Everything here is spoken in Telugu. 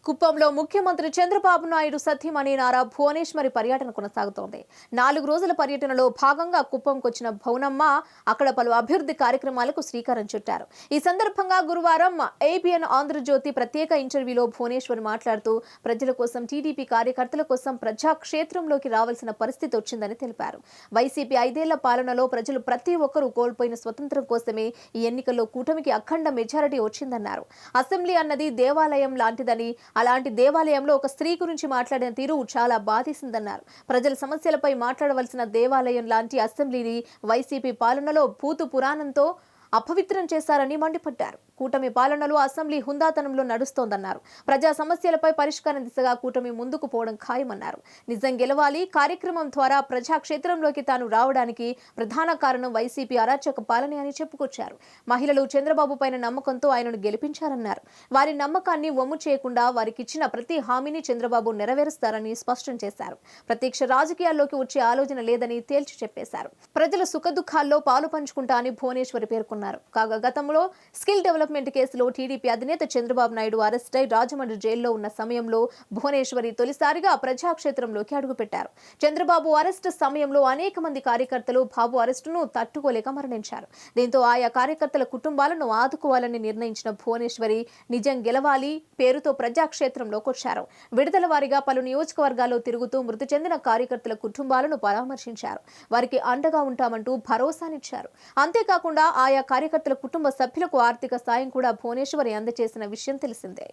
కుప్పంలో ముఖ్యమంత్రి చంద్రబాబు నాయుడు సతీమణి నారా భువనేశ్వరి పర్యటన కొనసాగుతోంది. 4 రోజుల పర్యటనలో భాగంగా కుప్పంకొచ్చిన భౌనమ్మ అక్కడ పలు అభివృద్ధి కార్యక్రమాలకు శ్రీకారం చుట్టారు. ఈ సందర్భంగా గురువారం ఏబిఎన్ ఆంధ్రజ్యోతి ప్రత్యేక ఇంటర్వ్యూలో భువనేశ్వరి మాట్లాడుతూ ప్రజల కోసం, టీడీపీ కార్యకర్తల కోసం ప్రజాక్షేత్రంలోకి రావాల్సిన పరిస్థితి వచ్చిందని తెలిపారు. వైసీపీ 5 ఏళ్ల పాలనలో ప్రజలు ప్రతి ఒక్కరూ కోల్పోయిన స్వతంత్రం కోసమే ఈ ఎన్నికల్లో కూటమికి అఖండ మెజారిటీ వచ్చిందన్నారు. అసెంబ్లీ అన్నది దేవాలయం లాంటిదని, అలాంటి దేవాలయంలో ఒక స్త్రీ గురించి మాట్లాడిన తీరు చాలా బాధేసిందన్నారు. ప్రజల సమస్యలపై మాట్లాడవలసిన దేవాలయం లాంటి అసెంబ్లీని వైసీపీ పాలనలో భూతు పురాణంతో అపవిత్రం చేశారని మండిపడ్డారు. కూటమి పాలనలో అసెంబ్లీ హుందాతనంలో నడుస్తోందన్నారు. ప్రజా సమస్యలపై పరిష్కారం దిశగా కూటమి ముందుకు పోవడం ఖాయమన్నారు. నిజం గెలవాలి కార్యక్రమం ద్వారా ప్రజాక్షేత్రంలోకి తాను రావడానికి ప్రధాన కారణం వైసీపీ అరాచక పాలనే అని చెప్పుకొచ్చారు. మహిళలు చంద్రబాబు పైన నమ్మకంతో ఆయనను గెలిపించారన్నారు. వారి నమ్మకాన్ని వమ్ము చేయకుండా వారికిచ్చిన ప్రతి హామీని చంద్రబాబు నెరవేరుస్తారని స్పష్టం చేశారు. ప్రత్యక్ష రాజకీయాల్లోకి వచ్చే ఆలోచన లేదని తేల్చి చెప్పేశారు. ప్రజల సుఖదుఖాల్లో పాలు పంచుకుంటా అని భువనేశ్వరి పేర్కొన్నారు. కాగా గతంలో స్కిల్ డెవలప్మెంట్ కేసులో టీడీపీ అధినేత చంద్రబాబు నాయుడు అరెస్ట్ అయి రాజమండ్రి జైల్లో ఉన్న సమయంలో భువనేశ్వరి తొలిసారిగా ప్రజాక్షేత్రంలోకి అడుగుపెట్టారు. చంద్రబాబు అరెస్ట్ సమయంలో అనేక మంది కార్యకర్తలు బాబు అరెస్టును తట్టుకోలేక మరణించారు. దీంతో ఆయా కార్యకర్తల కుటుంబాలను ఆదుకోవాలని నిర్ణయించిన భువనేశ్వరి నిజం గెలవాలి పేరుతో ప్రజాక్షేత్రంలోకి వచ్చారు. విడుదల వారీగా పలు నియోజకవర్గాల్లో తిరుగుతూ మృతి చెందిన కార్యకర్తల కుటుంబాలను పరామర్శించారు. వారికి అండగా ఉంటామంటూ భరోసానిచ్చారు. అంతేకాకుండా ఆయా కార్యకర్తల కుటుంబ సభ్యులకు ఆర్థిక సాయం కూడా భువనేశ్వరి అందజేసిన విషయం తెలిసిందే.